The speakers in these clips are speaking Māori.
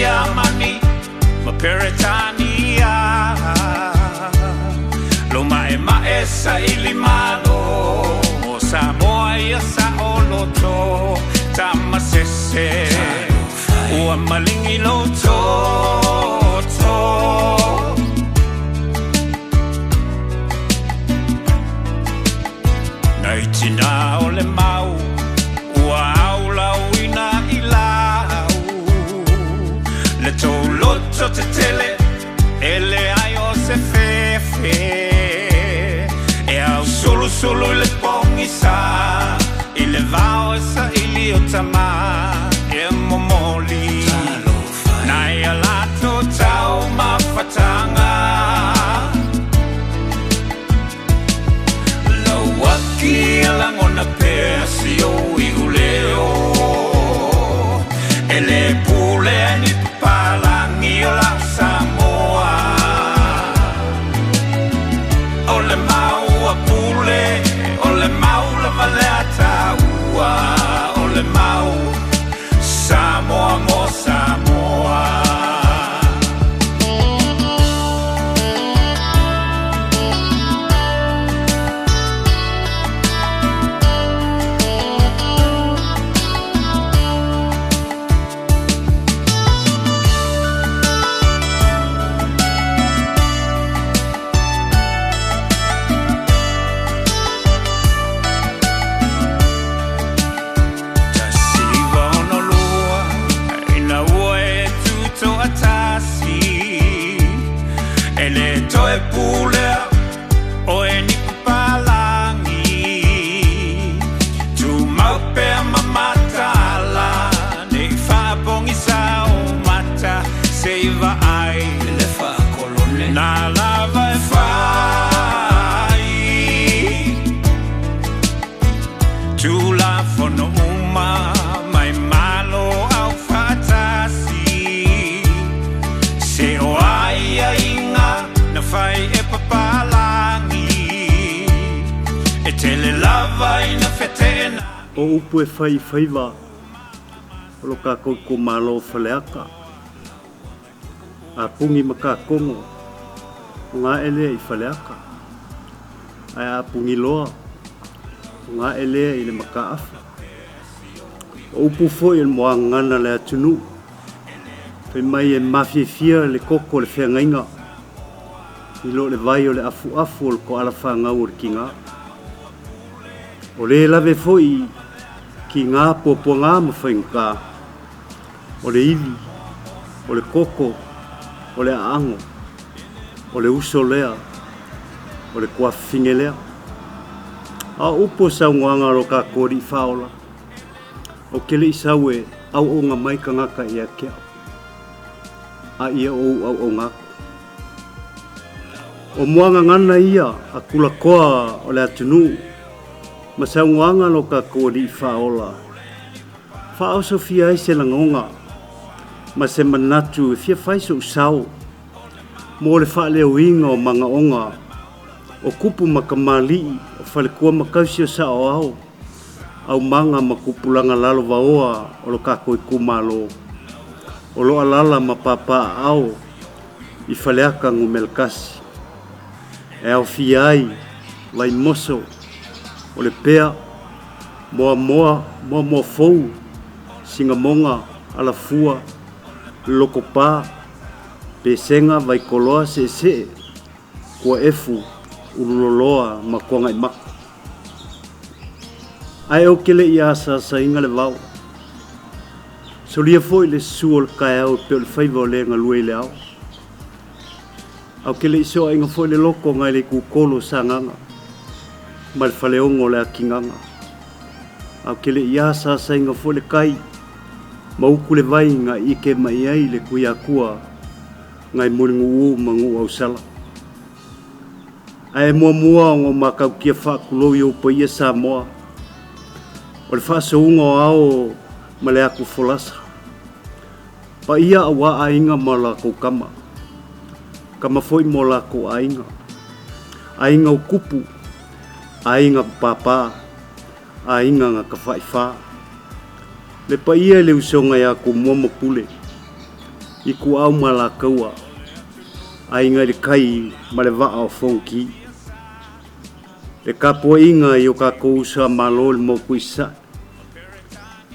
Yamani, Maperetania, Loma Ema Esa Ilimano, Samoa Yasa Oloto, Tamasese, Uamalingi Loto, Naitina Ole Mau, Uaula Wina Ilau, Leto Loto Tetele, Ele Ayo Sefefe. Solo le pongisa, ile vao esa ili otama, e momoli, na ya lato tau mafatanga. Lo waki alangona pesi o iguleo, ele pule ni palangi o la Samoa, ole mau. Ole mau la valeta ua, ole mau Samoa mo Samoa. Toe pule o eni palangi tu maupe mamatala ne fa bongi sa o mata seiva ai le fa colone na lava e fai tu la fono uma mai malo au fatasi se o ai inga fai e papalangi e tele lava ina fetena o upu e fai va o lo kako ko malo faleaka a pungi maka kongo nga ele i faleaka ai a pungi loa nga ele i le maka afa o upu foi el moangana le atunu pe mai e mafia le koko le fengainga ilo le vai o le afu o ko ala whanga o kinga. O le lave foi ki ngā popo ngā mawhainga. O le iwi, o le koko, o le aango, o le uso lea, o le kua whinge lea. A upo sa nguanga ro ka kori whaola. O kele isau e au o ngā mai ka ngaka ia kia. A ia au o ngaka. O moanga ngana ia a kula koa o le atunu ma sa ngoanga lo ka kori whaola. Whao so fia i se langonga ma se manatu fia whai so usau mo le wha leo inga o manga onga o kupu makamali o whale kua makausi o sa o au au manga makupulanga lalo vaoa o lo ka koi kumalo o lo alala ma papa au i whaleaka ngu melkasi. E au fiai, lai moso, o le pea, moa fou, singa monga, ala fua, loko pā, pe senga vai koloa se, kua efu, ululoloa, makuanga i maka. Ai o kele i asa sa inga le vau. Solia foi le suol kai au pe o le whaiva o le ngalua i le au. Au kele iso inga foi le loko ngai le kukolo sa nganga. Ma le whaleongo le akinganga. Au kele ia sa inga foi le kai. Ma uku le vai nga ike mai ai le kuia kua. Ngai muringu u mangu au sala. Ai mua o makau kia whakulo i o paia sa moa. O le whaasaunga o ao ma le aku folasa. Pa ia awa ainga ma la kama. Kama foi mo la ko ainga. Ainga o kupu. Ainga papa. Ainga nga ka whaiwha. Le pa ia le usonga ia ko mua mapule. I ku au mala kaua ai ngai le kai ma le va'a o fonki le kapo inga i o kako sa malo le mo kuisa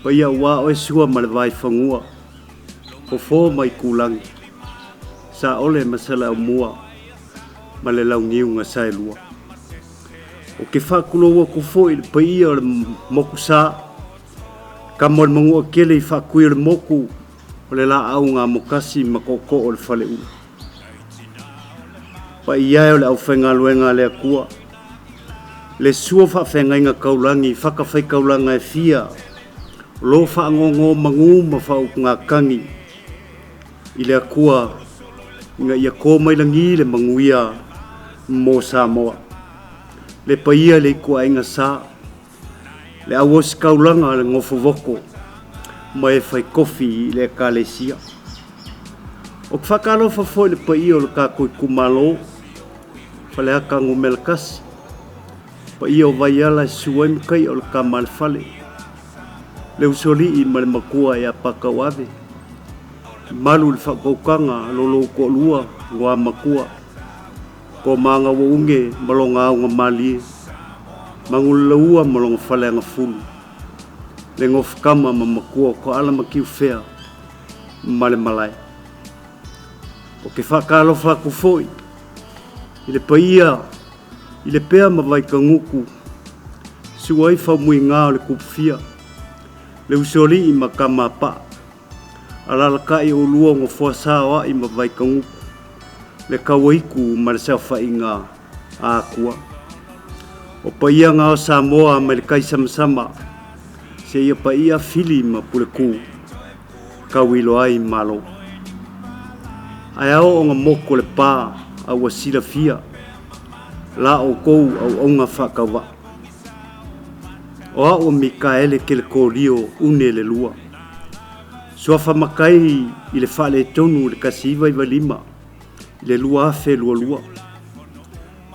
pa ia wa o sua ma le vai fangua o fo mai kulangi sa ole masala mua ma le lau niu nga sai lua o ke whakuloa ku fo i pa ia le moku sa ka mo le mangua kele i whakui le moku o le la au ngā mokasi ma koko o le whale ula pa ia o le au whenga luenga le akua le sua whawhenga inga kaulangi whakawhai kaulanga e fia lo whaangongo mangu ma whau ngā kangi i le akua nga ia ko mai langi le manguia mo Samoa le paia le kua inga sa le awas kaulanga le ngofo voko mai fai kofi le kalesia o whakalo whafoi le paia o le kakoi kumalo whale aka ngomelkasi paia o vaiala suem kai o le kamal fale le usoli i ma le makua ia pakawave malu le whakaukanga lolo ko lua ngua makua ko manga waunge malonga au nga mali mangul laua malonga whale anga fulu le ngof kama ma makua ko ala makiu fea male malai o ke whakalo whakufoi i le paia i le pea ma vai kanguku suai whamui ngā o le kupfia le usoli i makama pa alalaka i o lua ngo fuasawa i ma vai kanguku le kawaiku ma le sao whainga a kua o paia ngā o Samoa ma le kai samsama se ia paia fili ma pule ku kawilo ai malo ai au o ngā moko le pā au wasila fia la o kou au onga whakawa o au Mikaele ke le kōrio une le lua sua whamakai i le whale tonu le kasiva i walima i le lua afe lua lua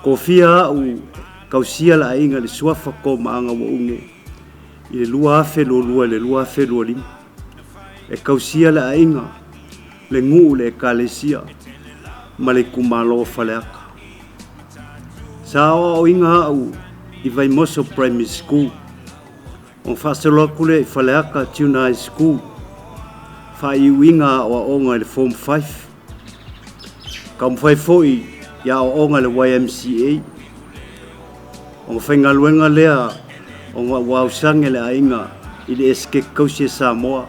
ko fia au kausia la inga le sua whako maanga wa unge i le lua afe lua lua le lua afe lua lima e kausia la inga le ngu le kalesia ma le kumalo whaleaka Sawa o inga au i vai moso primary school. O whasaloa kule i whaleaka tuna high school. Wha i winga o onga le form 5. Ka mwhai foi ia o onga le YMCA. O whainga luenga lea o ngā wausange le ainga i le eske kausia Samoa.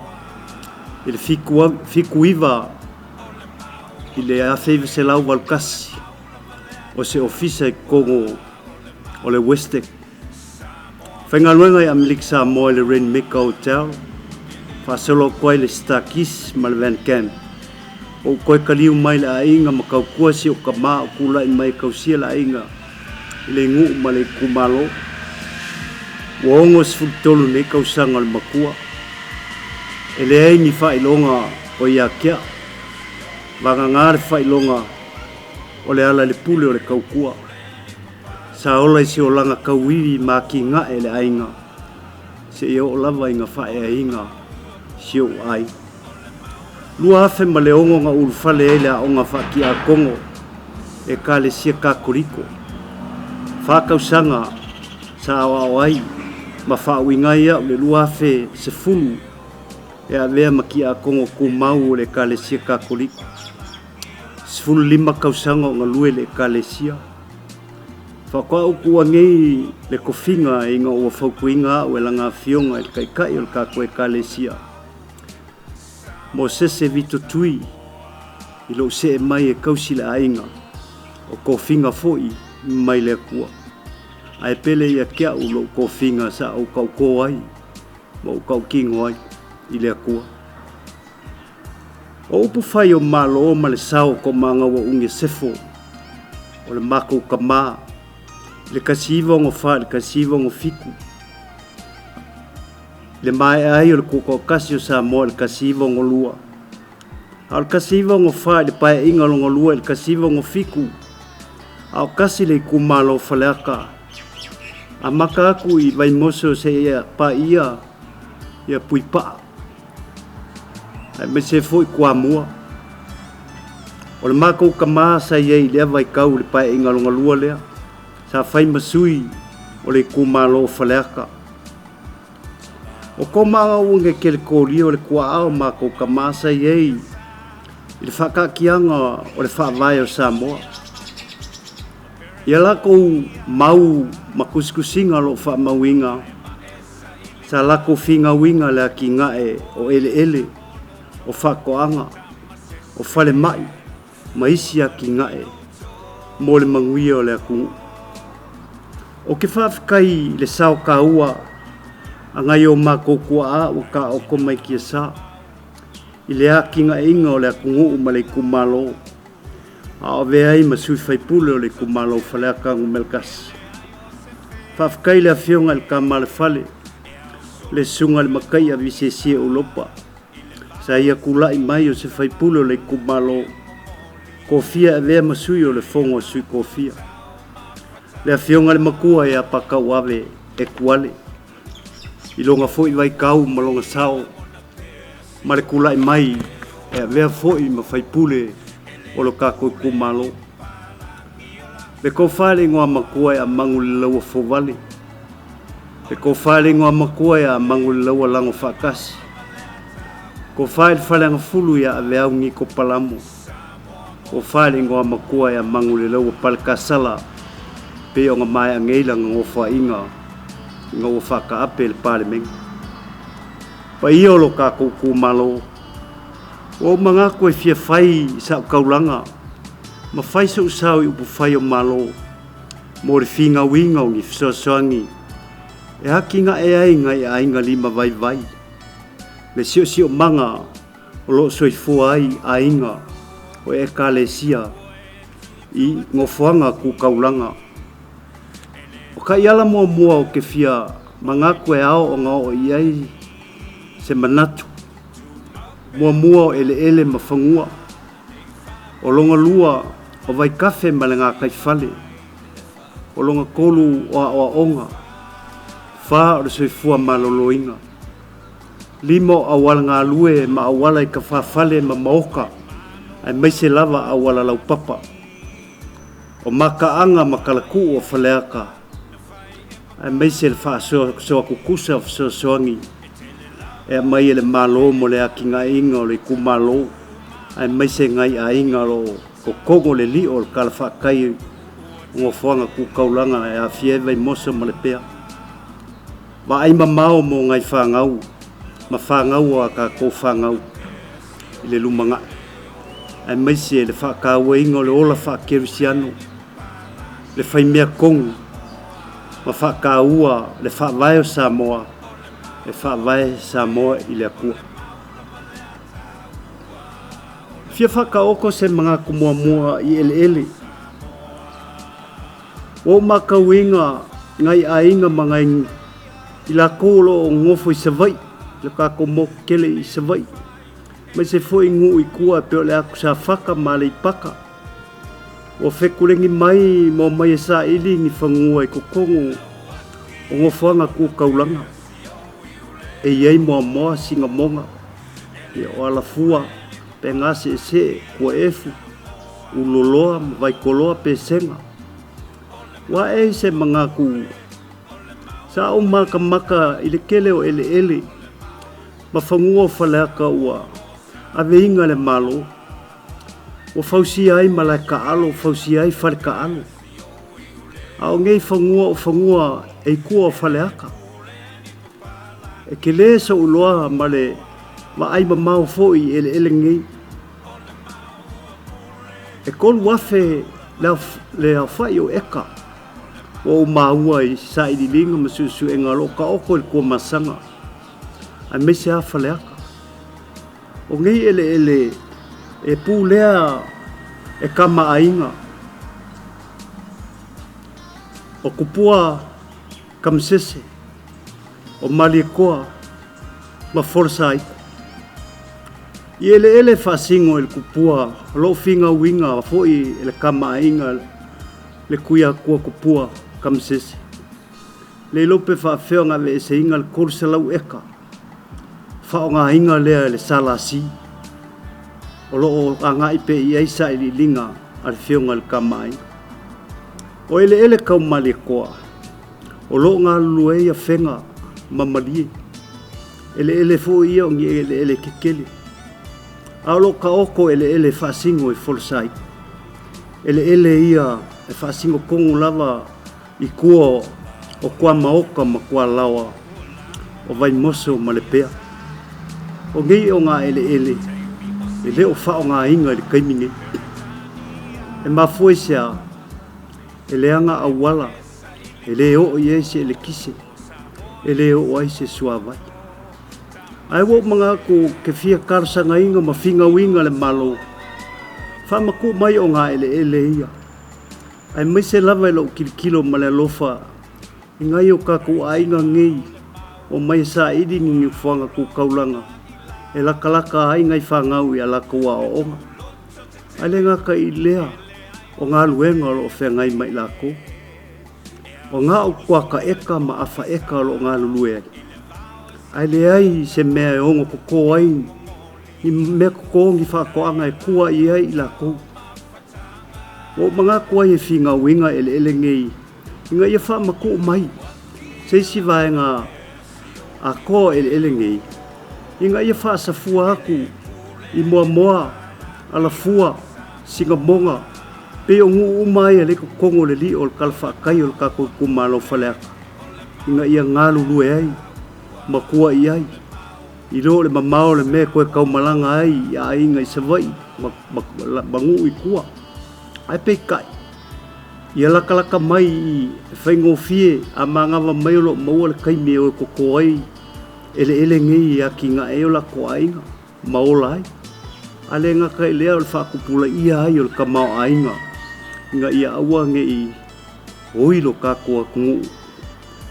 I le fiku iwa i le awhaiva se lau walkasi. O se ofisa i kongo o le Westek. Whainga luenga i Amilik Samoa i le Rainmaker Hotel. Whasolo koe le Starkis ma le Van Camp. O koe kaliu mai le ainga ma kaukua si o ka maa o kula i mai kausia le ainga. I le ngu ma le kumalo. Waongo sifutolu ne kausanga le makua. E le ai ni whailonga o ia kia. Wanga ngāre whailonga o le ala le pule o le kaukua. Sa ola i se o langa kauiri ma ki ngā e le ainga. Se i o lava i ngā whae a inga si o ai. Lua hafe ma le ongo ngā urufale e le a onga whaki a kongo e ka le sia kakuriko. Whakausanga sa awa o ai ma whauingai au le lua hafe se fulu e a vea ma ki a kongo ku mau o le ka le sia kakuriko. Sifulu lima kausanga o ngā lue le kalesia. Whakua uku angei le kofinga i ngā ua whaukuinga o e langa fionga i kaikai o le kako e kalesia. Mo sese vito tui i lo se e mai e kausi le ainga o kofinga foi mai le kua. Ai pele ia kia u lo kofinga sa au kauko ai ma au kaukingo ai i le kua. O upu whai o malo o ma le sao ko manga wa unge sefo. O le mako ka maa. Le kasiva ngo wha, le kasiva ngo fiku. Le mai ai o le koko kasi o Samoa, le kasiva ngo lua. A le kasiva ngo wha, le pae inga lo ngo lua, le kasiva ngo fiku. A o kasi le ku malo whaleaka. A maka aku i vai moso se ia pa ia pui paa. Ai me se foi kua mua O le mākou ka māsa iei lea vai kau le pae inga longa lua lea. Sa whai masui o le kumalo whaleaka. O ko maa unge ke le kōri o le kua ao mākou ka māsa iei. I le whakakianga o le whaavai o Samoa. Ia lako mau makusikusinga lo whaamauinga. Sa lako whinga winga le aki ngae o ele ele. O whakoanga. O whale mai. Maisi aki ngae. Mo le manguia o le aku. O ke whaafikai le sao ka ua. Angai o mako kua a o ka o ko mai kia sa. I le aki ngae inga o le aku ngu ma le kumalo. A o veai ma sui whaipule o le kumalo whaleaka ngu melkas. Whaafikai le awhionga le kamale whale. Le sunga le makai a visesia o lopa. Sa ia kulai mai o se whaipule o le kumalo. Kofia e vea masui o le fongo sui kofia. Le awhionga le makua e a pakau ave e kuale. I longa foi vai kau ma longa sao. Ma le kulai mai e a vea foi ma whaipule o lo kako i kumalo. Le kofale ngoa makua e a mangu le laua fovale. Le kofale ngoa makua e a mangu le laua lango whakasi. Kofale whaleanga fulu e a vea ungi ko palamo. Kofale ngoa makua e a mangu le laua palkasala. Pe o nga mai a ngeila ngofa inga. Ngau whaka ape le pale mengi. Pa ia o lo kako kumalo. O mga koe fia whai sa kaulanga. Ma whai sa usau i upu whai o malo. Mo le whinga winga o ngi fisoasoangi. E haki nga e ainga e ainga lima vai vai. Le sio sio manga o lo soifua ai ainga. O e ka le sia. I ngofuanga ku kaulanga. O ka iala mua mua o ke fia mga koe ao o ngao o iai se manatu. Mua mua o ele ele mawhangua. O longa lua o vai kafe ma le ngā kai whale. O longa kolu o a onga. Wha o le soifua maloloinga. Limo awala ngā lue ma awala i ka whawhale ma maoka. Ai maise lava awala lau papa. O makaanga makalaku o whaleaka. Ai maise le wha soa kukusa o soangi. E mai ele malo mo le aki ngā inga o le kumalo. Ai maise ngai a inga lo ko kongo le li o le kala whakai ngofuanga ku kaulanga e a fievai mosa ma le pea. Wa ai mamao mo ngai whangau. Ma whangau a ka kou whangau. I le lumanga. Ai maise le whakaua inga o le ola whakerisiano. Le whaimea kongu. Ma whakaua le whawai o Samoa. E whawai Samoa i le akua. Fia whakaoko se mga kumuamua i ele ele. O makauinga ngai ainga mga i la kolo o ngofo i savai. Le kako mo kele i savai. Mai se fo ingu i kua peo le aku sa whaka ma le ipaka. O whekurengi mai mo mai e sa ili ni whangua i kukongo o ngofuanga ku kaulanga. E iei moa moa singa monga. E o alafua pe ngase e se kua efu. Uloloa vai koloa pe senga. Wa e se mga ku. Sa o maka maka i le kele o ele ele. Ma whangua o whaleaka ua. Ave inga le malo. O fausi ai malai ka alo. Fausi ai whare ka alo. A o ngei whangua o whangua e kua o whaleaka. E ke le sa uloa ma le ma ai ma mau fo i ele ele ngei. E kolu wafe le au whai o eka. O maua i sa i linga ma susu e ngalo ka oko il kua masanga. Ai mese a whaleaka. O ngei ele ele e pū lea e kama ainga. O kupua kamsese. O malikoa ma forsa ai. I ele ele whasingo il kupua. Lo finga winga foi ele kama ainga le kuia kua kupua kamsese. Le lope whaafeonga ve se inga le korsa lau eka. Whaonga inga lea le salasi. o loo anga ipe i sa ili linga al fionga al kamai o ele kau mali koa o loo ngā lue ia whenga mamali ele fu ia o ngi ele kekele a lo ka oko ele whasingo i folsai ele ia e whasingo kongu lava i kua o kua maoka ma kua lawa o vai moso ma le pea o ngi o ngā ele o wha o ngā inga le kaiminge e mafue sea ele anga awala ele o i eise ele kise ele o ai se suavai ai wo mga ko ke fia karsa nga inga ma finga winga le malo fa maku mai o ngā ele ia ai mai se lava lo kilo ma le lofa inga i o ka ku ainga ngei o mai sa idi ni fuanga ku kaulanga e lakalaka ai ngai whangau i ala kua o onga ale ngā ka i lea o ngā luenga lo whengai mai lako o ngā o kua ka eka ma awha eka lo ngā lulue ai le ai se mea e ongo koko ai i mea koko ngi whakoanga e kua i ai i lako o mga kua i whinga winga ele ngei inga ia wha maku mai seisi vaenga a ko ele ngei inga ia wha sa fua aku i moa ala fua singa monga pe o ngu umai ale ko kongo le li o kalfa kai o ka ko kumalo faleaka inga ia ngalu lue ai makua i ai i lo le mamao le me ko kau malanga ai ia inga i savai bangu i kua ai pe kai ia lakalaka mai i whaingo fie a mangava mai lo maua le kai me o ko ai ele ngi ia ki nga e o la ko ainga maola ai ale nga kai lea o le whakupula ia ai o le kamao ainga nga ia aua nge i oilo ka kua kungu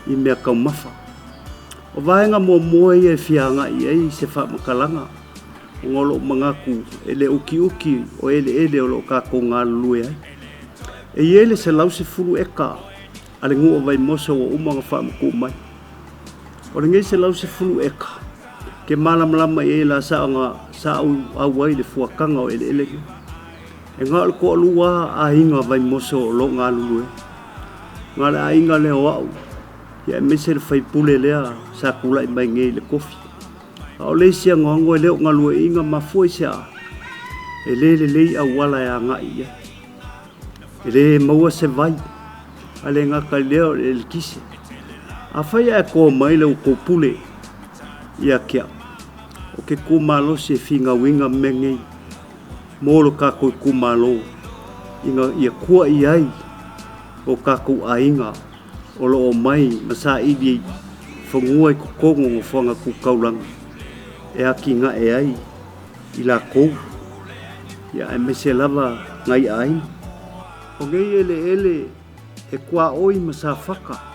i mea kau mafa o vaenga mua ia e fianga i ei se whamakalanga o ngolo mangaku ele uki o ele o lo ka ko ngā lue ai e ele se lau se furu eka ale ngu o vai moso o umanga whamaku mai o le ngei se lau se furu eka ke malamlama i la sa au ai le fuakanga o ele e ngā le ko alua a inga vai moso o lo ngā lulue ngā le a inga le o au ia e mese le whaipule lea sa kula i mai ngei le kofi a o le sia ngongo e leo ngā lue inga mafua i sea e le lei a wala e a ngā ia e le maua se vai a le ngā kai leo e le kise a whaia e ko mai le uko pule ia kia o ke kumalo se finga winga mengei molo ka ko kumalo inga ia kua i ai o ka ko ainga o lo o mai masa idi fongua i kukongo o whanga ku kaulanga e aki nga e ai i la kou ia e mese lava ngai ai o ngei ele e kua oi masa whaka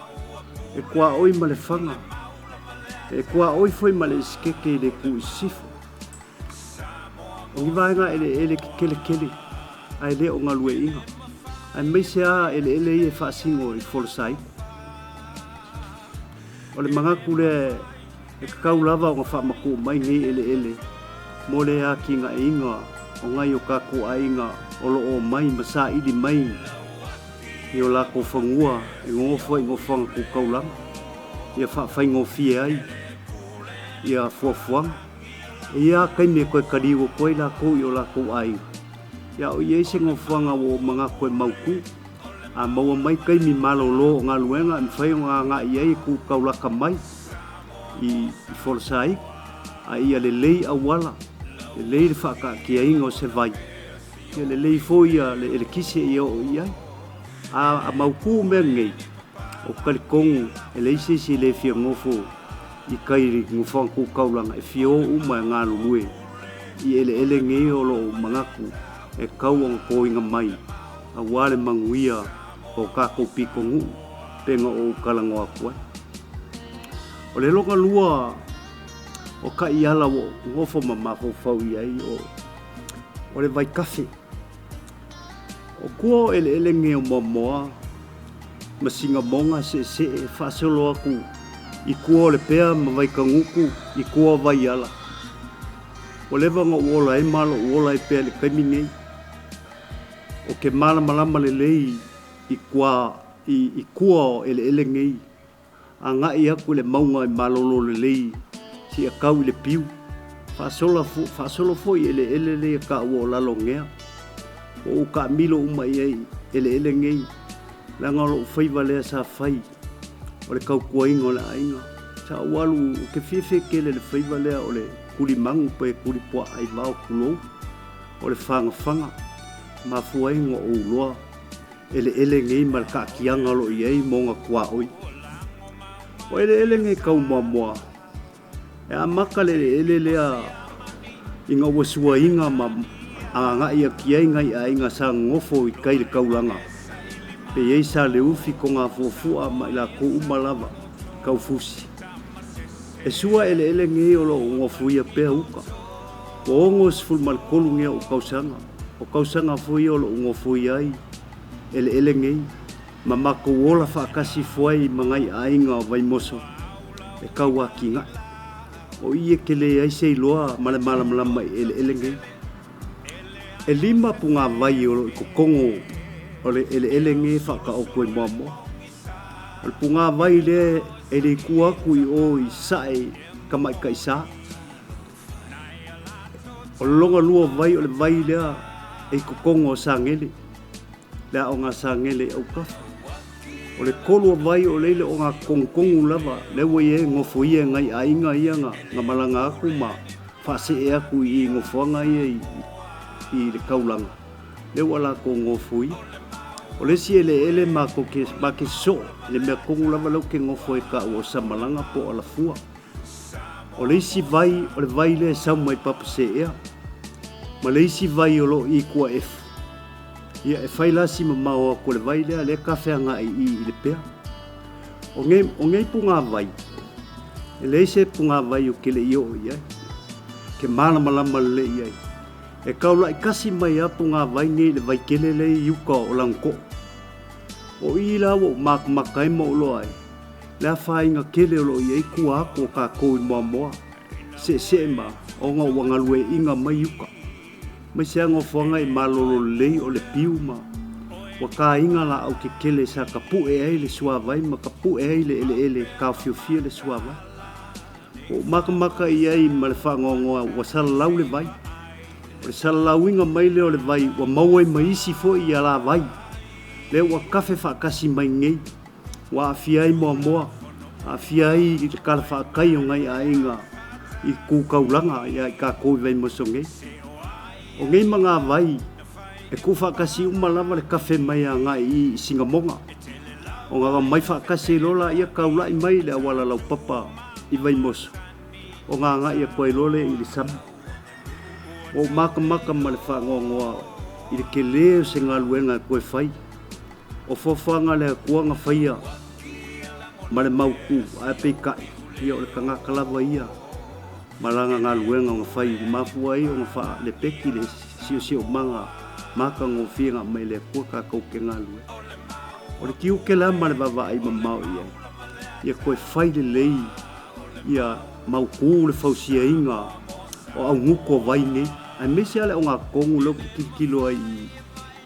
e kua oi ma le whanga e kua oi foi ma le iskeke i le ku i sifu o ngi vaenga ele kele ai le o ngā lue inga ai meise a ele i e whaasingo i folosai o le mangaku le e kakau lava o ngā whaamaku mai ngei ele mo le a ki ngā inga o ngai o kako a inga o lo o mai masa ili mai i o lako whangua e ngofo i ngofanga ku kaulanga i a whaingo fie ai i a fuafuanga e ia kai me koe kariwo koe la kou i o la kou ai ia o iei se ngofanga o mga koe mauku a maua mai kai mi malolo o ngā luenga i whai o ngā iei ku kaulaka mai i folsai a ia le lei awala le lei le whaka ki a inga o se vai ia le lei fo ia le kise i o iai a mauku mea ngei o kalikongu e le isi le fia ngofo i kairi ngufang ku kaulanga e fio uma ngā lulue i ele ngei o lo mangaku e kauang koinga mai a wale manguia o kako piko ngu penga o kalangoa kua o le longa lua o ka iala o ngofo mamafo fau iai o le vai kafe o kua ele ngei o mamoa masinga monga se e whaasolo aku i kua le pea ma vai kanguku i kua vai ala O lewa ngā uola e malo uola e pēle kaimingei. O ke malama le lei i kua o ele ngei. A ngai aku le maunga i malolo le lei si a kau i le piu. Whaasolo fo i ele le ka ua o lalo ngea. O ka milo uma i ei ele ngei. La ngalo whaiva lea sa whai. O le kau kuainga o le ainga. Sa walu o ke whiwhi kele le whaiva lea o le kuri mangu pe kuri pua ai mau kulou. O le whanga. Ma fuainga o uloa. Ele ngei mal ka kianga lo i ei monga kua oi. O ele ngei kau mua. E a maka le lea inga wasua inga ma a ngai a kia ingai a inga sa ngofo i kai le kaulanga. Pe ei sa le ufi ko ngā fuafua ma ila ko umalava kau fusi. E sua ele ngei o lo ngofo ia pea uka. O ongo siful malkolu ngea o kausanga. O kausanga fui o lo ngofo iai ele ngei. Ma mako wola whaakasi fuai mangai a inga vai moso. E kau a ki ngai. O ie ke le aise iloa male malama ele ngei. E lima punga vai o lo i kokongo o le ele ngei whaka o koe mua. O le punga vai le e le kuaku i o i sae kamai kaisa. O le longa lua vai o le vai lea e kokongo o sangele. Lea o ngā sangele au kafa. O le kolua vai o leile o ngā kongkongu lava. Lewa i e ngofo ia ngai a inga ia ngā malanga aku ma whase e aku i ngofoanga ia i le kaulanga. Lewa la ko ngofo ia. O le si ele ma ke so. Le mea kongu lava lau ke ngofo e ka ua samalanga po ala fua. O le isi vai, o le vai le sau mai papase ea. Ma le isi vai o lo i kua efu. Ia e whailasi ma maua ko le vai lea le kawhea ngai i le pea. O ngei punga vai. E le se punga vai o ke le io iai. Ke malama le iai. E kaula i kasi mai a punga vai ngei le vai kele le iuka o langko. O i la o makai mo lo ai. Le a whainga kele o lo iai kua ako o ka koui moa. Se ma o ngā wangalue inga mai iuka. Mai se ango whanga i malolo lei o le piu ma. Wa ka inga la au ke kele sa ka pu e ai le suavai ma ka pu e ai le ele ka fiofia le suavai. O maka i ai ma le whangongoa wa salalau le vai. O le salalau inga mai le o le vai wa maua i maisi fo i ala vai. Le wa kafe whakasi mai ngei. Wa afiai moa. Afiai i te kala whakai o ngai a inga i kūkaulanga i ka koi vai mosongei. O ngei mga vai, e ku whakasi umalama le kafe mai a ngai i Singamonga. O ngā mai whakasi lola ia kaula i mai le awala lau papa i vai moso. O ngā ngai ia koe lole i le sama. O maka ma le whangongoa i le ke leo se ngā luenga koe whai. O whawhanga le kuanga whaia ma le mauku a pei kai. Ia o le kangakalawa ia. Malanga ngā luenga o ngā whai mafua i o ngā wha le peki le sio manga maka ngō whianga mai le kua ka kouke ngā lue. O le kiu ke la ma le wawa ai mamau i ai. Ia koe whai le lei ia mauku le whausia inga o au nguko vai nei. Ai mese ale o ngā kongu lau kikilo ai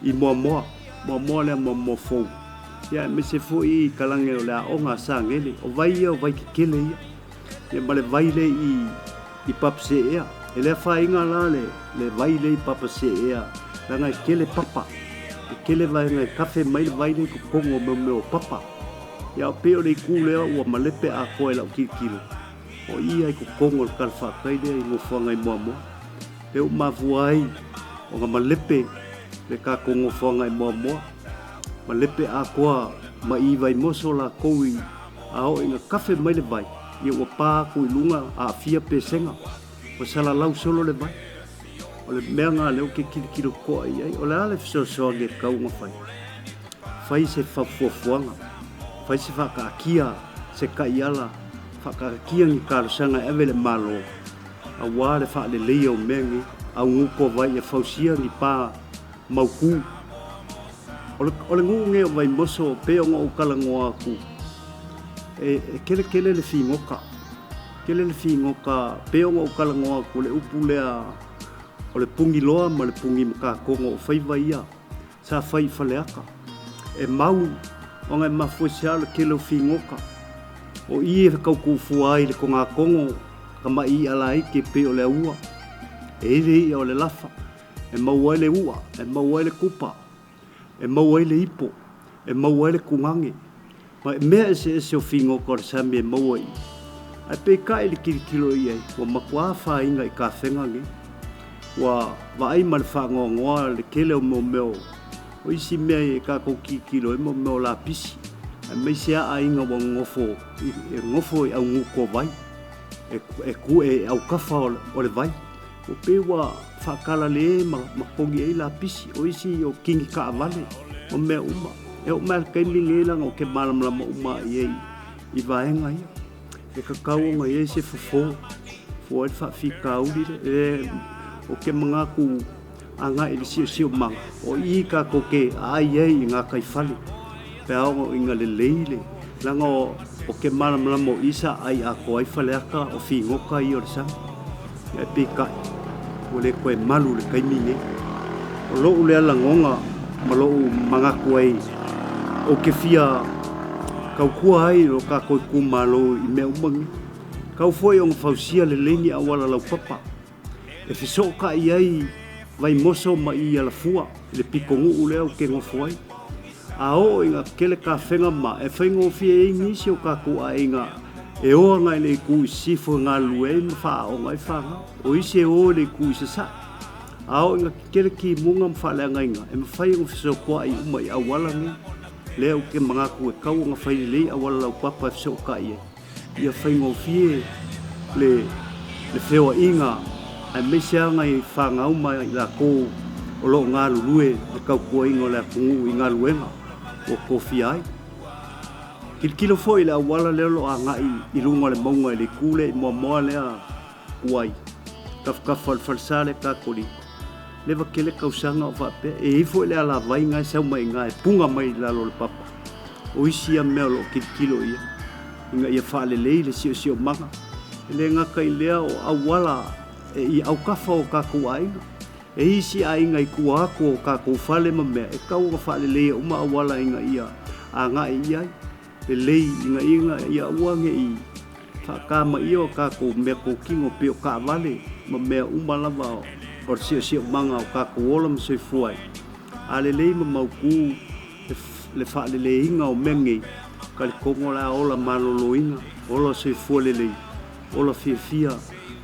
i moa le moa fau. Ia mese fo i kalange o le a o ngā sangele o vai ia o vai kikele ia. Ia ma le vai le i papase ea. E lea whainga la le vai le i papase ea. La ngai kele papa. E kele vai ngai kafe mai le vai le kukongo meo papa. Ia o peo le i kūlea ua malepe a koe lau kikilo. O ia i kukongo le kalwhakai lea i ngofuanga i moa. Peo mafuai o ngā malepe le ka kongofuanga i moa. Malepe a koa ma i vai moso la koui a o inga kafe mai le vai. Ia ua pā kui lunga a fia pesenga. O sala lau solo le vai. O le mea ngā leo ke kilo koa i ai. O le ale fisosoa nge kaunga whai. Whai se whafuafuanga. Whai se whakaakia se kaiala. Whakaakia ngi karosanga ewe le malo. A wāre whaale leia o mengi. A nguko vai e whausia ngi pā mauku. O le ngu nge o vai moso peo ngā ukalangoa aku. E kele le whingoka. ke le fingoka peonga o kalangoa ko le upu lea o le pungi loa ma le pungi makakongo o faiva ia sa fai faleaka e mau o ngai mafusia le kelo fingoka o i e kaukufu ai le konga kongo kama i ala i ke pe o le ua e le o le lafa e mau ai le ua e mau ai le kupa e mau ai le ipo e mau ai le kungange ma mea ese o fingoka o le sami e mau ai ai pe kai le kilo i ai wa makua fa inga i ka fengange wa vai mal fa ngoa le kele o meo o isi mea e ka ko kilo e meo la pisi ai me sia ai nga wa ngofo e au nguko vai e ku e au kafa o le vai o pe wa fa kala le ma pongi e la pisi o isi o kingi ka vale o mea uma e o mal kai linge o ke malam la uma i vaenga ia e kakau nga e se fofo fo e fa fika uli e o ke mga ku anga i sio manga o i ka ko ke ai nga kai fale pe au inga le leile langa o ke malam la mo isa ai a ko ai fale aka o fingoka i o sa e pe ka o le koe malu le kai mine o lo ule ala ngonga ma lo mga ku ai o ke fia kau kua ai o ka koe kumalo i mea umangi. Kau foi o ngafausia le lengi awala lau papa. E fiso ka i ai vai moso ma i ala fua le piko ngu leo ke ngofo ai. A o inga kele ka whenga ma e whaingo fie e ngisi o ka kua inga e oa ngai le ku i sifo ngā lue ma wha o ngai whanga. O isi e o le ku i sasa. A o inga kele ki munga mwhale ngai nga e mwhaingo fiso kua i uma i awala ngai. Leo ke mga ku e kau nga whai lei awala lau papa e fiso ka i e. Ia whaingo fie le whewa inga ai mesia ngai whangau mai la ko o lo ngā lulue le kau kua ingo le kungu i ngā luenga o kofi ai. Kilo foi le awala leo lo a ngai i lunga le maunga le kule i moa lea kuai. Kafkafa falsa le kakori. Lewa kele kausanga o whape e ifo le ala vai ngai sau mai ngai punga mai lalo le papa. O isi a mea lo kilo ia. Inga ia whaale lei le sio manga. Le ngaka i lea o awala e i au kafa o kaku ainga. E isi a inga i kua ako o kaku whale ma mea. E kau o whaale lei o ma awala inga ia a ngai iai. Le lei inga ia uange i whakama ia o kaku mea ko kingo pe o ka vale ma mea umalava o sio manga o kaku ola ma soi fuai. A le lei ma mauku le whaale lei inga o mengei. Kali kongo la ola malolo inga, ola se fuole lei, ola fia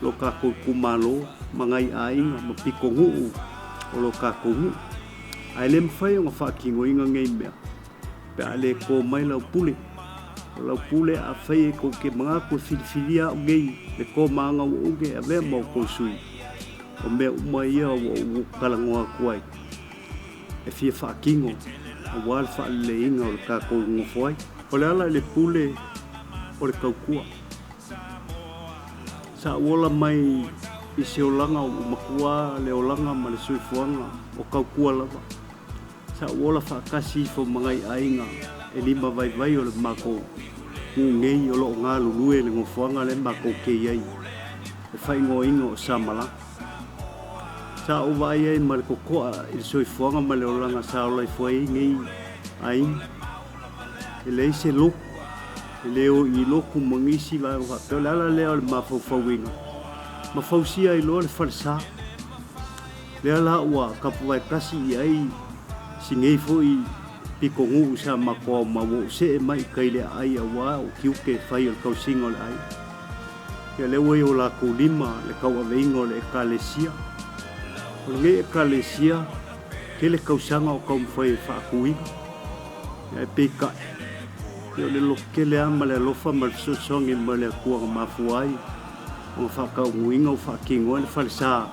lo kako kumalo, mangai a inga, ma piko nguu, olo kako nguu. Ai le mwhai o ngawhakingo inga ngei mea, pe a le ko mai lau pule, o lau pule a whai e ko ke mga ko whiriwhiria o ngei, le ko maanga o unge a vea mau ko sui, o mea umaia o kalangoa kuai. E fia whakingo, a wal whaale inga o le kako ngofoi. O le ala le pule o le kaukua. Sa uola mai i se olanga o makua le olanga ma le suifuanga o kaukua lava. Sa uola whaakasi fo mangai ainga e lima vai o le mako ngei o lo ngā lulue le ngofuanga le mako ke iai. E whaingo ingo o samala. Sa o vai ai ma le kokoa i le suifuanga ma le olanga sa ola i fuai ngei ainga. E lei se loku, e leo i loku mangisi vai o hapeo, le ala leo le mafau-fauinga. Mafausia i loa le falsa. Le ala ua kapuai kasi i ai, singei fo i piko ngu sa makoa mawo, se e mai kai le ai a wa o kiuke fai o kausinga o le ai. Ia leo e o la kulima, le kaua veingo le ekalesia. O le nge ekalesia, ke le kausanga o kaumfai e whaakuinga. Ia e pekai. Yo le lokele ama le lofa ma le sosongi ma le kua mafuai o whakau nguinga o whakingo le falsa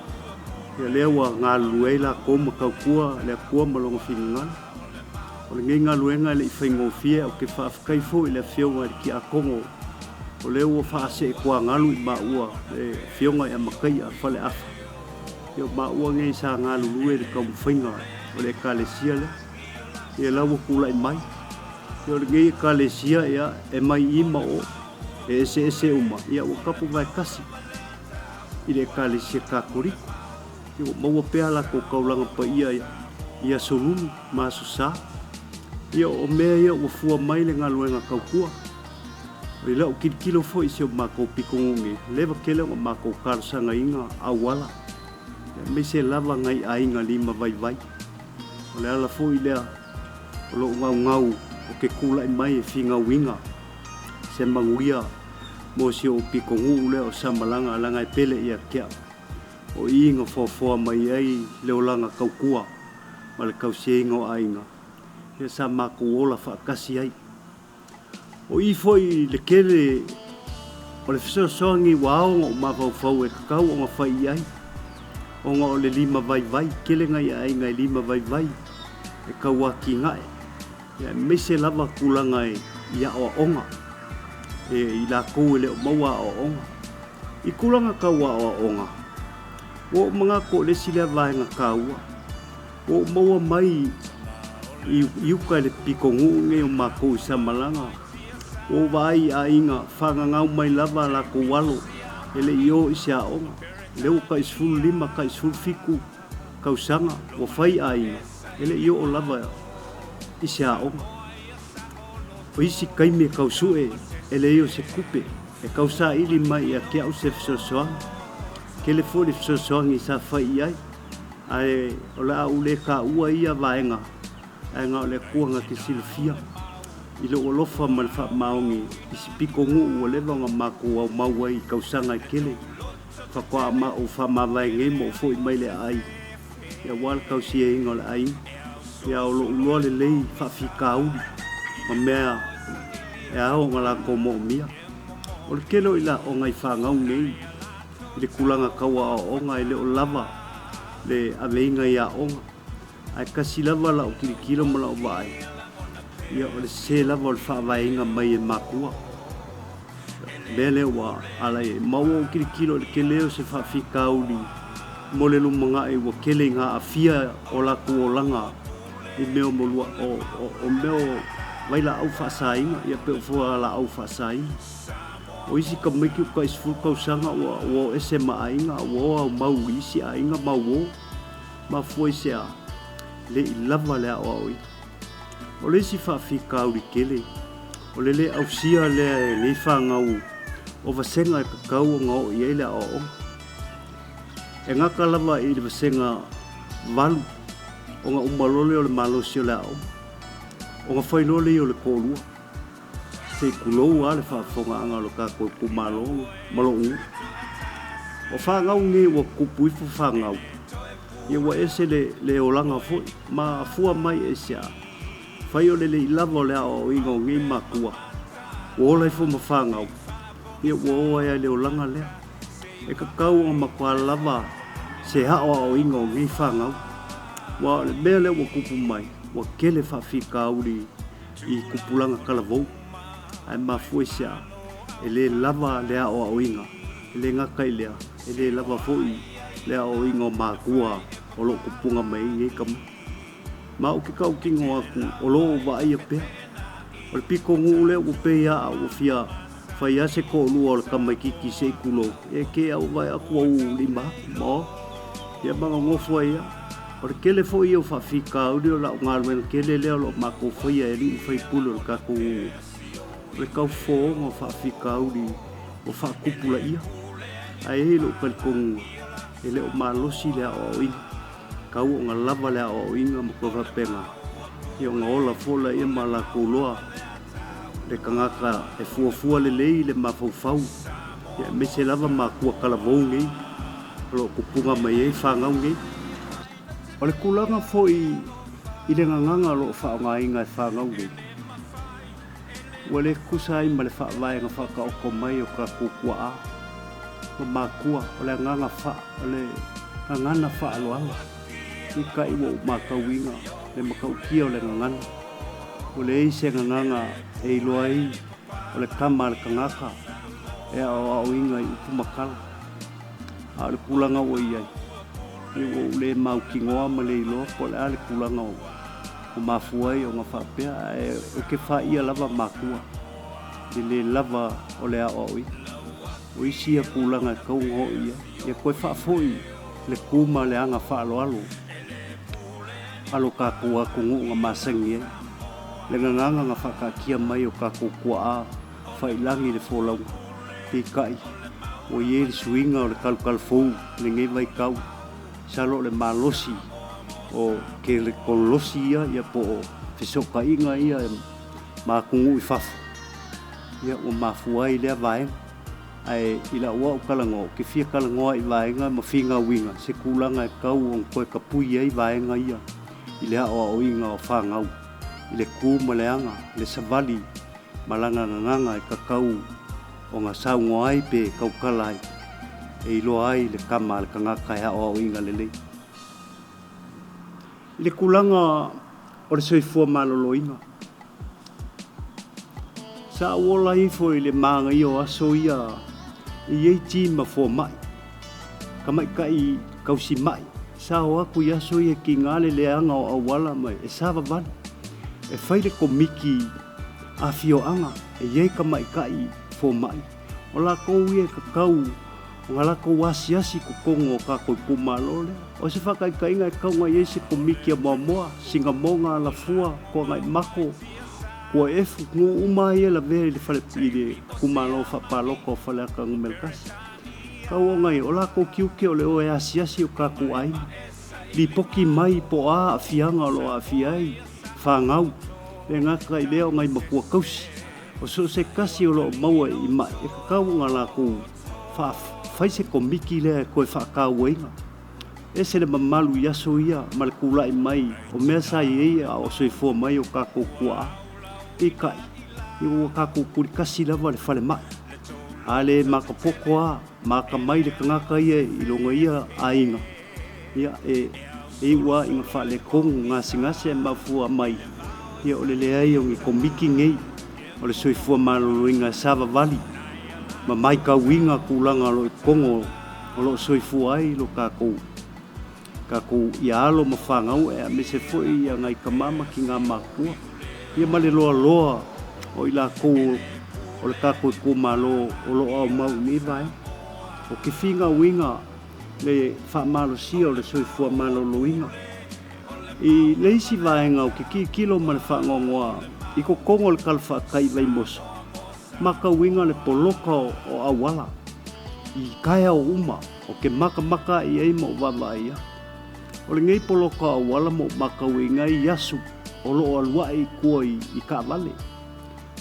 ia lea ua ngā luei la koma kau kua le kua malonga whingana o le ngai ngā luenga le i whaingo fia o ke whaafkai fo i le whionga ki a kongo o le ua whaase e kua ngalu i maua le whionga i amakai a whale afa yo maua ngai sa ngā lulue le kau mwhainga o le kalesia le ia lawa kula i mai. Yo ngai kalesia ia e mai ima o ese uma ia o kapu vai kasi ile kali se kakuriko ia mau pea la ko kaulanga pa ia solulu masusa ia o mea ia o fua mai le ngaluenga kaukua o ila o kilo fo isi o mako pikongungi leva kele o mako karsanga inga awala me se lava ngai ainga lima vai o le ala fo ilea o lo ngau o ke kula i mai e finga winga se manguia mo si o pikongu le o samalanga alanga e pele ia kia o inga fofoa mai ai leolanga kaukua ma le kausienga o ainga ia sa mako ola whaakasi ai o i foi le kele o le fisosoangi waonga o mawhau e kakau o nga whai ai o nga o le lima vai kele ngai ainga e lima vai e kauaki ngai ia mese lava kulanga e ia o onga e i la kou le o maua o onga i kulanga kaua o onga o mga ko le sile vaenga kaua o maua mai i uka le pikongu nge o mako i samalanga o vai a inga whangangau mai lava la ko walo ele i o isi a onga leo ka isfulu lima ka isfulu fiku kausanga o whai a inga ele i o lava isi a onga o isi kaime kausue ele i o se kupe e kausa ili mai a kia o se fisosoanga kele fōle fisosoangi sa whai ai ai o la ule ka ua ia vaenga ai ngā o le kuanga ke silfia i lo olofa ma le wha maongi i si piko ngu ua lewa ngā mako au maua i kausanga i kele whakoa ma o wha mawai ngai mo fo i mai le ai ia wala kausi e inga le ai ia o lo uloa le lei whawhika auri ma mea e ao ngā la ko mo mia o le kelo i la o ngai whangau nei i le kulanga kaua o onga i le o lava le aveinga i a onga ai kasi lava la o kilikilo ma la o vai ia o le se lava o le whaavainga mai e makua mele wa ala e maua o kilikilo le keleo se whawhika auri mo le lumanga e wa kele ngā awhia o la kuolanga i meo molua o meo vai la au whaasainga ia pe o fua la au whaasainga o isi ka meki o ka isfulu kausanga o ese maainga o au mau isi ainga mau o ma foi se a le lava le o oi o le si whawhika auri kele o le au sia le whangau o vasenga e kakau o ngau i eile o e ngaka lava i le vasenga valu o ngā umalole o le malosi o le au o ngā whainole o le kōlua se kulou a le whaafonga anga lo ka koe kumalo malongu o whangau nge wa kupu ifu whangau ia wa ese le olanga foi ma fua mai ese a whai o le lava o le o ingo ngi makua o lai fu ma whangau ia wa ia le olanga lea e kakau o makua lava se hao o ingo ngi whangau wa le mea le wa kupu mai wa kele whawhika auri i kupulanga kalavou ai mafua sia ele lava lea o inga ele ngakai lea ele lava foi lea o inga makua o lo kupunga mai ngai kam ma o ke kau kingo aku o lo va ia pe o piko ngule o pe ya o fia fa ya se ko lu o ka mai ki se kulo e ke au vai aku o lima mo ya banga ngofo ia o kele foi o fa fika o la ngalwen kele le lo mako foi e ri foi pulo ka ku le kau fo mo fa fika o di o fa kupula ia ai lo pel kong ele o malosi le o i kau nga lava le o inga mo ko penga i nga ola fola i mala kuloa le kangaka e fuafua le mafau ia me se lava makua kalavou ngai lo kupunga mai e whangau ngai o le kulanga fo i le nganganga lo whaonga inga e whangau ngai wale kusai ma le whaavai nga whakaoko mai o ka kukua a o makua o le nganga wha o le ngangana wha aloala i ka iwa o makauinga le makaukia o le ngangana o le eise nganganga e iloa i o le kama le kangaka e o inga i upumakala a le kulanga o iai i o le mau kingoa ma le iloa po le a le kulanga o mafuai o ngā whapea e o ke wha ia lava makua le lava o le ao oi o isi a kulanga kau ho ia koe whaafoi le kuma le anga whaalo alo ka kua kungu nga masangi le nganga nga whakakia mai o ka kukua a whailangi le wholau te kai o ie le suinga o le kalfou le ngai vai kau salo le malosi o ke le kolosi ia po o fisoka inga ia ma kungu i fafu ia o mafuai le vai ai ila wa kalango ke fia kalango i vai nga ma finga winga se kulanga e kau on koe kapui ai vai nga ia ile o inga o fangau ile kuma le anga le savali malanga nganga e kakau o nga sau ngoai pe kau kalai e ilo ai le kama le kanga kai o inga lele ile kulanga o le soifua malolo inga sa wola i fo ile manga i o aso ia i ei tima fo mai kamai kai kausi mai sa o aku ia so ia ki ngale le anga o awala mai e sa van e faile komiki a fio anga e ei kamai kai fo mai o la ko ia kakau o la ko wasiasi ku kongo ka ko kumalole o se fakai kai ngai kau ngai se komiki a moa singa monga la fua ko ngai mako ko e fu ngu umai la vere le fale pide kumalo fa paloko fa la ka melkas ka o ngai ola ko kiuke o le o e asiasi o ka ku ai li poki mai po a fianga lo a fiai fa ngau le ngaka i leo ngai makua kausi o so se kasi o lo maua i mai e ka nga la ku fa fai se komiki le ko fa ka wenga e se le mamalu yaso ia mal kula i mai o me sa ia o so fo mai o ka ku kwa e kai i o ka kukuri kasi lava le fale mai ale maka pokoa maka mai le kangaka ia i longa ia ainga ia e ua inga fale kongu ngasi mafua mai ia o le ai o ngi komiki ngei o le soifua malolo inga sava vali ma mai ka winga kulanga lo kongo o lo soifua ai lo kako ia alo mafangau e me se foi ia ngai kamama ki ngā makua ia male loa o ila ko o le kako ko malo o lo au mau ni vai o ke finga winga le fa malo si o le soifua malo loinga i leisi vai nga o ke kilo male fa ngongoa i ko kongo le kalfa kai vai moso maka winga le poloka o awala i kaya o uma o ke maka i ei mo vavaia o le ngei poloka o awala mo maka winga i yasu o lo alua i kua i ka vale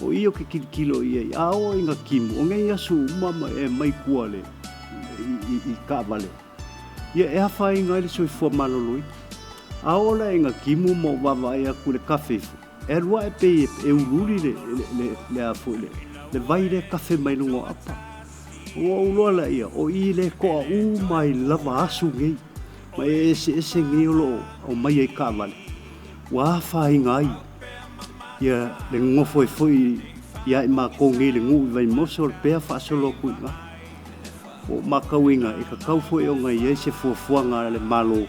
o iyo ke kilo i ei a o inga kimu o ngei yasu umama e mai kua le i ka vale ia e hawha inga le soifua maloloi a o la inga kimu mo vavaia ku le kafefu e rua e pe e ururi le afu le vai le kafe mai lungo apa o uloa la ia o i le koa mai lava asu ngei ma ese ngei o mai e ka vale wa fai ngai ia le ngofo foi ia i ma ko ngi le ngu vai moso pe fa solo ku nga o makawinga e ka kau foi o ngai ese fuanga le malo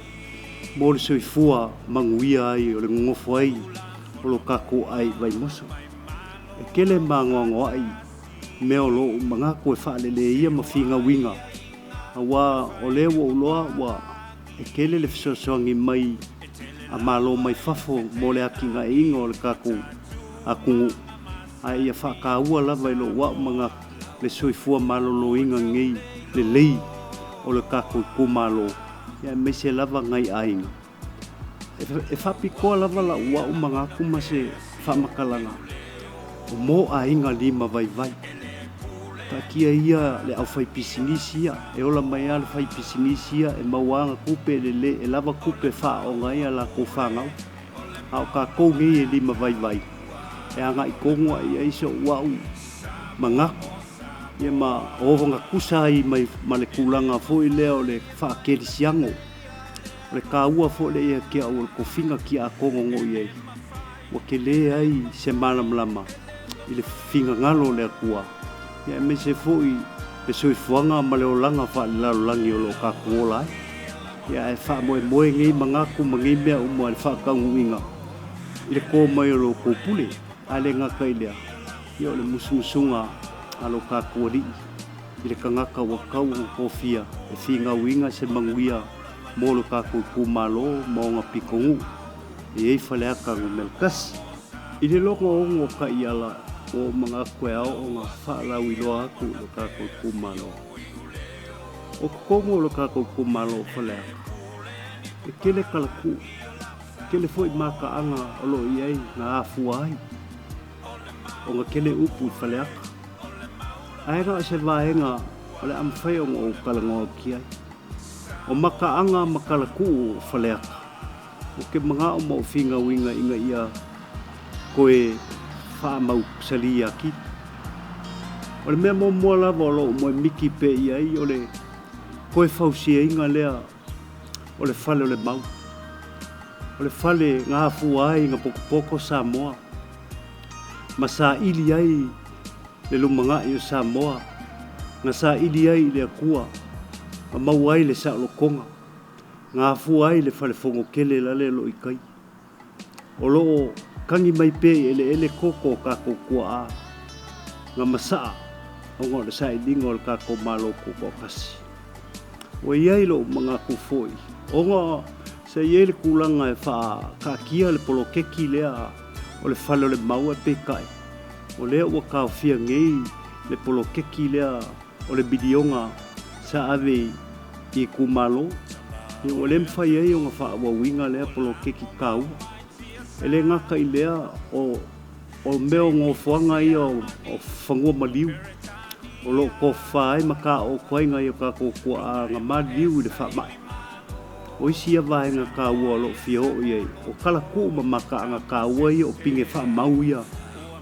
mo le soifua manguia ai o le ngofo ai o lo kako ai vai moso e kele mangongo ai me o lo manga ko fa le ia mafinga winga awa o le wo loa wa e kele le soangi mai a malo mai fafo mo le akinga inga o le kako aku ai a whakaua lava ilo wa manga le soifua malolo inga ngei le lei o le kako ko malo ia me se lava ngai ainga e whapikoa lava la wa manga aku ma se whamakalanga o mo ainga lima vai ta kia ia le au fai pisinisia e ola mai ale fai pisinisia e mauanga kupe le e lava kupe fa o ngai ala ko fangau au ka ko ngi e lima vai e anga i kongo ai so wau mangaku ia ma ovonga kusai mai male kulanga foi leo le fa kelisiango le kaua fo le ia ke au ko finga ki a kongo ngo ia o ke le ai se malamlama ile finga ngalo le kua ia me se foi pe soifuanga ma le olanga fa lalolangi o lo ka kuola ia e fa moe ngi mangaku mangi mea umo al fa ka nguinga ile ko mai o lo ko pule ale nga kailea ia o le musumusunga alo kākuari i le kangaka wakau o kofia e whingauinga se manguia mo lo kākui kumalo mo ngā pikongu e ei whaleaka ngā melkasi i le longa ongo ka iala o mga koeao o ngā whaalau i loa aku lo kākui kumalo o kongo lo kākui kumalo whaleaka e kele kalaku kele foi maka anga o lo iei ngā afuai o ngā kele upu i whaleaka aenga se vaenga o le amwhai o ngā kalangoa kiai o maka anga makalaku o whaleaka o ke mga o mau whinga winga inga ia koe wha mau salia ki o le mea mo mua lava o lo mo miki pe iai o le koe whausia inga lea o le whale o le mau o le whale ngā fuai ngā pokopoko Samoa ma sa ili ai le lumanga i o Samoa ngā sa ili ai le akua ma mau ai le sa lokonga ngā fuai le whale fongo kele lale lo ikai o loo kangi mai pe ele koko kako kua a ngā masaa o ngā le sa ilingo le kako malo koko kasi o iai lo mga kufoi o ngā sa iei le kulanga e wha kakia le polo keki lea o le whale o le maua pe kai o lea ua kaofia ngei le polo keki lea o le bidionga sa ave i kumalo e o le mwhai ei o ngā whaawawinga lea polo keki kau e le ngaka i lea o meo ngofuanga i o whangua maliu o lo ko whae maka o koinga i o ka kukua a ngā maliu i le whaamai o isi a vaenga ka ua lo fio o iei o kala ku maka anga ka ua i o pinge whaamau ia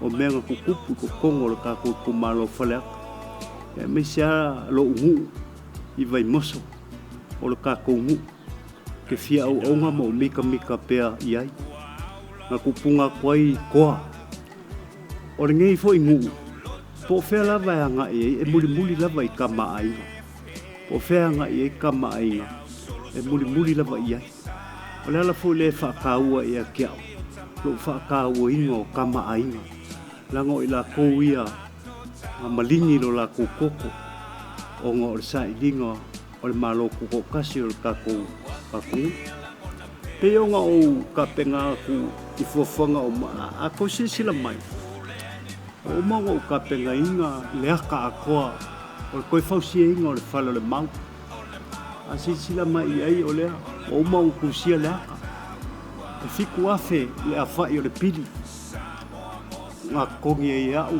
o mea ngā kukupu ko kongo le ka kumalo whaleaka e me sia lo ungu i vai moso o le ka kungu ke fia au onga mo mika pea iai ngā kupunga kwai koa o le ngei fo ingu po fea lava e anga iei e muli lava i ka maainga po fea anga iei ka maainga e muli lava iai o le ala fo le whaakaua i a kiao lo whaakaua inga o ka maainga lango i la kouia a malingi lo la kukoko o ngā o le sa ilinga o le malo kuko kasi o le kakou kakou pe o ngā o ka penga aku i fuafuanga o maa a ko sila mai o maunga o ka penga inga le aka a koa o le koe fausia inga o le whalo le mau a sila mai i ai o lea o mau kusia le aka e fiku afe le a whai o le pili ngā kongi e au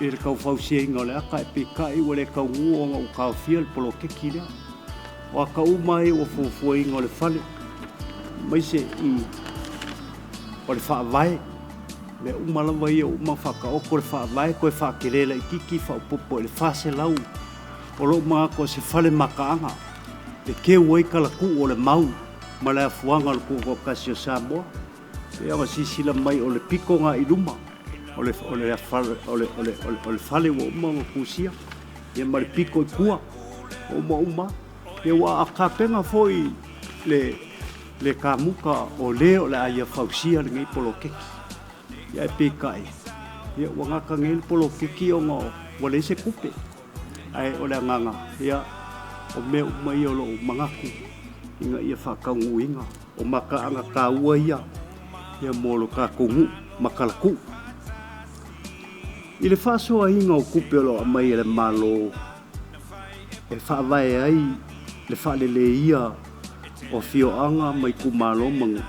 e le kau fausia inga o le aka e pe kai o le kau ngua o kau fia le polo keki lea o a ka umai o fuafua inga o le whale mai se i o le whaavae le umalawa ia uma whakaoko le whaavae koe whaakerela i kiki whaupopo e le whase lau o lo mga ko se whale makaanga e keu ai kalaku o le mau ma le afuanga le kuko kasi o Samoa e awa sisila mai o le piko ngā i luma o le whale o uma kusia e ma le piko i kua o uma e wa a kapenga foi le kamuka o leo le aia fausia le ngai polo keki ia e pekai ia ua ngaka ngai polo keki o ngā wale se kupe ai o le anganga ia o mea umai o lo mangaku inga ia whakaungu inga o maka anga ka ua ia molo ka kungu makalaku i le whasoa inga o kupe o lo amai le malo e whaavae ai le whaalele ia o fioanga mai kumalo mangu.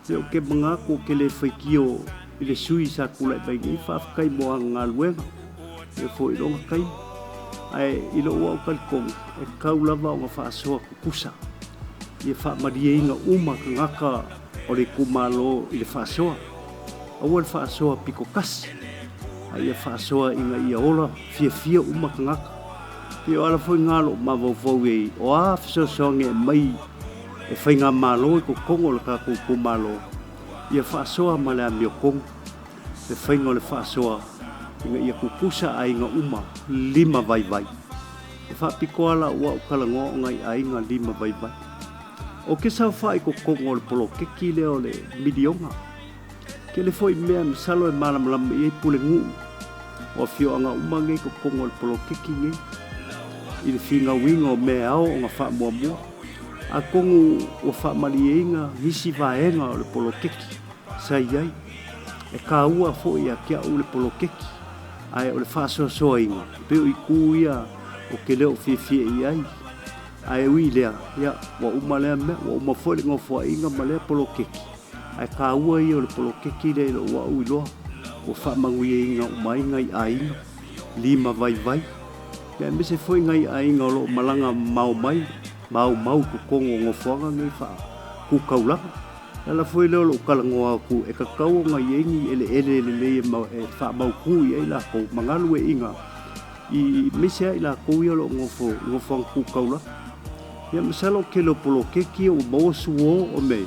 Te o ke mga ko ke le whaikio i le sui sa kulai bai ngi whaafakai moa ngā luenga. E fo i ronga kai. Ai i lo ua o kalikong e kaulawa o ngā whaasoa kukusa. I e whaamaria inga uma ka ngaka o le kumalo i le whaasoa. Aua le whaasoa piko kasi. Ai e whaasoa inga i aola fia uma ka ngaka. Pio ala foi ngalo mavovou e o a fesosonge mai e whainga malo i ko kongo le kako kumalo ia whaasoa ma le amio kong le whainga le whaasoa inga ia kukusa a inga uma 5 vai e whaapiko ala ua o kalango ngai a inga 5 vai o ke sa whai ko kongo le polo ke ki leo le midionga ke le foi mea misalo e malam lam i pule ngu o fio anga umange ko kongo le polokeki nge i le finga winga o me ao o nga wha mua mua a kongo o wha marieinga nisi vaenga o le polokeki sa iai e ka ua fo ia kia o le polokeki ai o le wha soa inga peo i ku ia o ke leo fie iai ai ui lea ia wa uma lea me wa uma fo le ngofo inga ma lea polokeki ai ka ua ia o le polokeki le ilo wa ui loa o wha manguieinga o mai ngai ainga lima vai Pea me se foi ngai ainga o lo malanga mau mai, mau ku kongo ngofoanga ngai wha ku kaulanga. Ala foi leo lo kalangoa ku e kakau ngai yengi ele le wha mau ku i la ko mangalu e inga. I mese ai la ko i lo ngofoanga ku kaulanga. Ia masalo ke lo polo keki o maosu o me.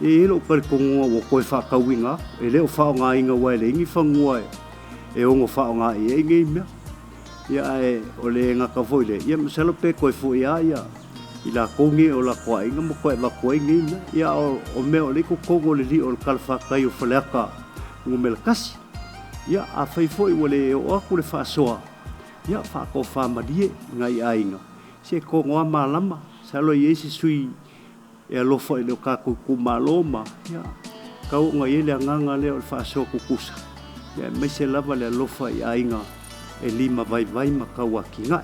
E lo kare kongoa o koe wha kauinga, e leo wha o ngā inga wai le ingi whangua e ongo wha o ngā i ngai mea. Ia e o le nga ka foi le ia masalo pe ko foi ia i la kongi o la kwa inga mo ko va ko inga ia o me o le ko kongo le li o kalfa kai o falaka ngumel kasi ia a fai foi o le o aku le fa soa ia fa ko fa madie ngai ainga se ko ngoa malama salo yesi sui e lo foi le ka ku maloma ia ka o ngai le nganga le o fa so ku kusa ia me se lava le lo foi ainga e lima vai makau aki ngai.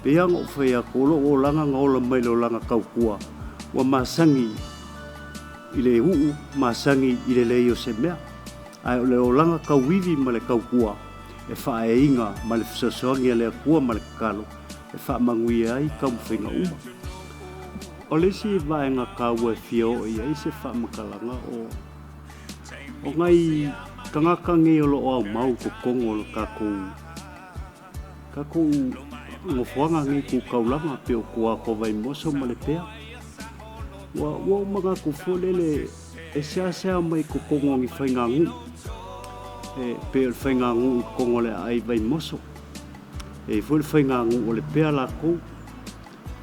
Pea ngō whai a kolo o langa ngaola mai lo langa kaukua. Wa masangi i le uu, masangi i le leo se mea. Ai o le o langa kauwiwi ma le kaukua. E wha e inga ma le fisasoangi a le akua ma le kakalo. E wha mangui ai kam whainga uma. O le si vaenga kaua e fio i ai se wha makalanga o ngai kangakangi o lo o au mau ko kongo lo kakou. Kako ngofuanga ngi ku kaulanga pe o kua ko vai moso ma le pea. Wa maga ku folele e sea mai ku kongo ngi whainga ngu. E pe o whainga ngu kongo le ai vai moso. E fo le whainga ngu o le pea la kou.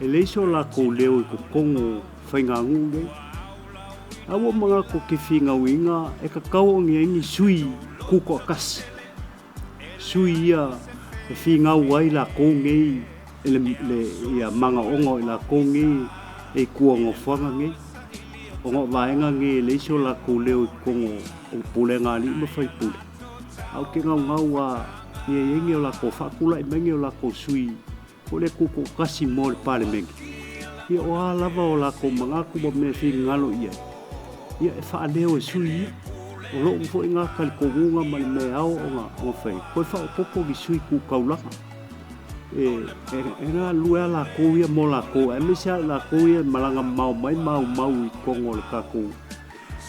E leiso la kou leo i ku kongo whainga ngu le. Awa maga ku ke whinga winga e ka kau ngi ingi sui kuko akasi. Sui ia e whinga wai la kōngei le ia manga ongo i la kōngei e kua ngofanga ngei. Ongo vaenga ngei le iso la kō leo i kongo o pule ngā li ma whai pule. Au ke ngau a ia yengi o la kō whakula i mengi o la kō sui o le kuko kasi mo le pale mengi. Ia o a lava o la kō mangaku ma me whi ngalo ia. Ia e wha leo e sui ia. O lo fo inga kal ko ngunga mal me ao o fai ko fa popo gi sui ku kaulanga era lua la ko ia mo la ko e me sia la ko ia malanga mau i kongo le ka ko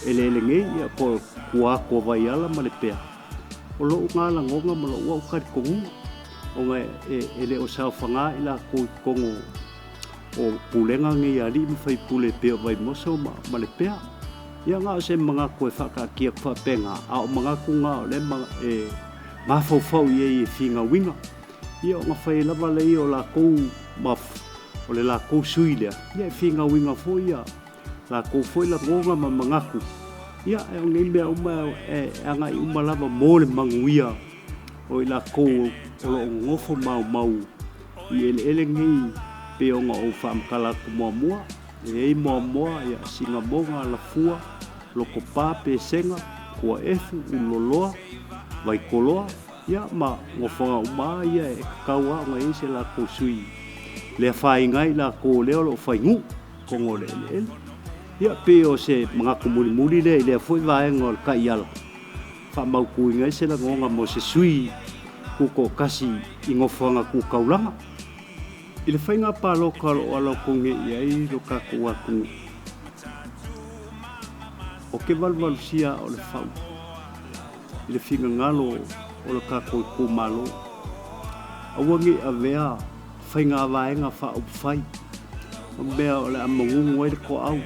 ele nge ia ko kua ko vai ala male pea o lo nga la ngonga mo lo ka ko ngunga o nga ele o sa fanga ila ko kongo o pulenga nge ali me fai pule pe vai moso male pea. Ia ngā se mga koe whakakia whapenga, a o mga ku ngā o le mga e mawhau i e whinga winga. Ia o ngā whai lava lei o la kou o le la kou sui lea. Ia e whinga winga fo ia, la kou fo la ngonga ma mga ku. Ia e o ngei mea uma e angai uma lava mō le manguia o i la kou o lo ngofo mau i ele ngei pe o ngā o whaamkala ku mua. E mua ia singa monga la fua loko pā pe senga kua efu uloloa vai koloa ia ma ngofonga uma ia e kaua nga ise la ko sui le whai ngai la ko leo lo whai ngu kongo le ia pe o se mga kumuli le foi vaenga o ka iala wha mau kui ngai se la ngonga mo se sui kuko kasi i ngofonga ku kaulanga. I le whainga pāloka o alo konge i ai lo kako atu. O ke walwalusia o le whau. I le whinga ngalo o le kako i kumalo. Awangi a vea whainga vaenga wha o whai. O mea o le amangungu ai le ko au.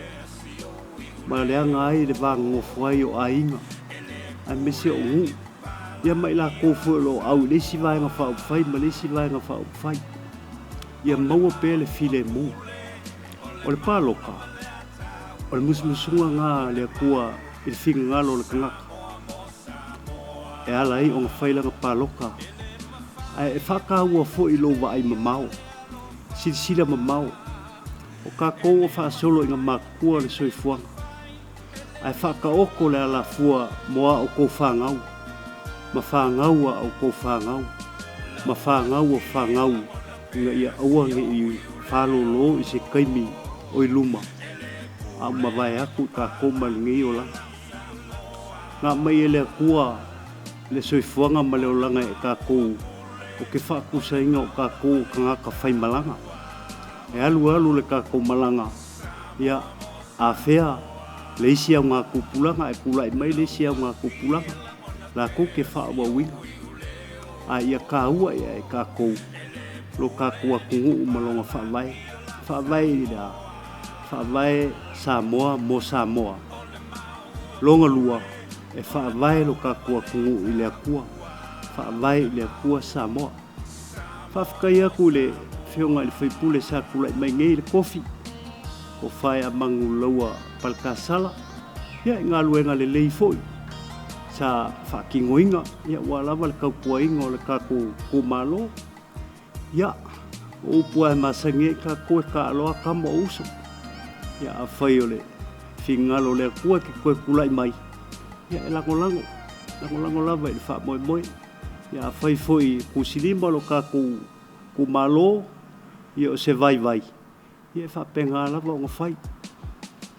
Ma le anga ai le vāngo whai o ainga. Ai mese o ngu. Ia mai la kofu lo au lesi vaenga wha o whai ma lesi vaenga wha o whai. Ia maua pe le file mu. O le pāloka. O le musumusunga ngā le akua i le whinga ngalo le kangaka. E ala i o ngā whailanga pāloka e whakaua fo I lo wa I mamau. Sila mamau. O ka kou o whaasolo I ngā makua le soifuanga. Ai whakaoko le ala fua moa o kou whangau. Ma whangaua o kou whangau. Ma whangau o whangau. Nga ia aua nge I whalolo I se kaimi o I luma. A mawai aku ka kou malingi o lang. Ngā mai e le kua le soifuanga ma leo langa e ka kou. O ke whaakusa inga o ka kou ka ngaka whai malanga. E alu le ka kou malanga. Ia a whea le isi au ngā kupulanga e kulai mai le isi au ngā kupulanga. La kou ke whaawa winga. A ia ka ua ia e ka kou. Lo ka kua kungu umalonga whaavai. Whaavai ni da. Whaavai Samoa mo Samoa. Longa lua. E whaavai lo ka kua kungu I lea kua. Whaavai I lea kua Samoa. Whawhakai aku le whionga I whaipule sa kulai mai ngei le kofi. Ko whai a mangu laua palkasala. Ia ngā luenga le lei foi. Sa whakingoinga. Ia walawa le kaupua inga o le kako kumalo. Ia o upua e masange ka koe ka aloa kama uso. Ia a whai o le whingalo le kua ki koe kulai mai. Ia e langolango. Langolango lava I le wha moe moe. Ia a whai foi kusilima lo kako kumalo. Ia o se vai vai. Ia e whapenga lava o ngā whai.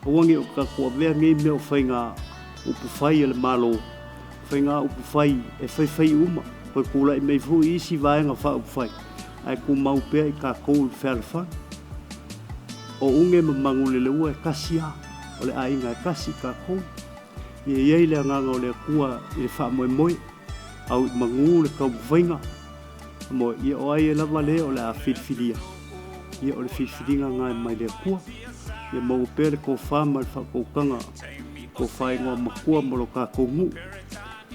O wangi o ka kua vea ngei mea o whai ngā upu whai le malo. Whai ngā upu whai e whai uma. Koe kula I mei fu isi vai ngā wha upu whai. Ai ku mau pea I ka kou le whare whai. O unge mamangu le leua e kasi a. O le ainga e kasi ka kou. Ia iei le anganga o le kua I le wha moe moe. Au I mangu le kau whainga. Mo ia o ai e lava le o le a whiriwhiria. Ia o le whiriwhiringa ngai mai le kua. Ia mau pere ko whama le whakaukanga. Ko whai ngā makua mo lo ka kongu.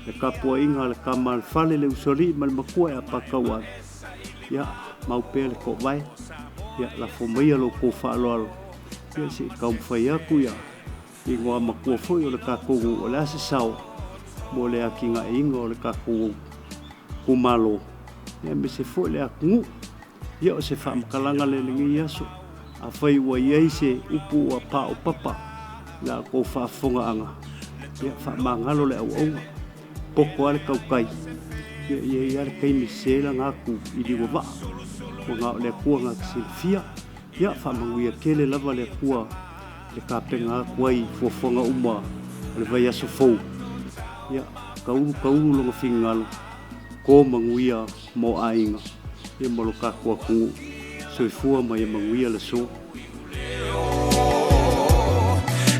Le kapua inga le kama le whale le usori ma le makua e apakau ai. Ia mau pere ko vai. Ia la whomeia lo ko whaaloalo. Ia se kau mwhai aku ia. I ngā makua fwoi o le ka kongu o le ase sao. Mo le aki ngā inga o le ka kongu. Kumalo. Ia me se fwoi le akungu. Ia o se whaamakalanga le lingi aso. A whai ua iei se upu ua pā o papa. La ko whaafonga anga. Ia whaamangalo le au aunga. Poko ale kaukai. Ia ale kai me sela ngaku I liwa waa. O ngā o le kua ngā kisilfia. Ia whaamanguia kele lava le kua. Le kāpenga aku ai fuafonga uma. Le vai aso fau. Ia kauru longa whingalo. Ko manguia mo ainga. Ia malo ka kua kungu. Soifua mai manguia le so.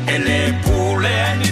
Ele pule ni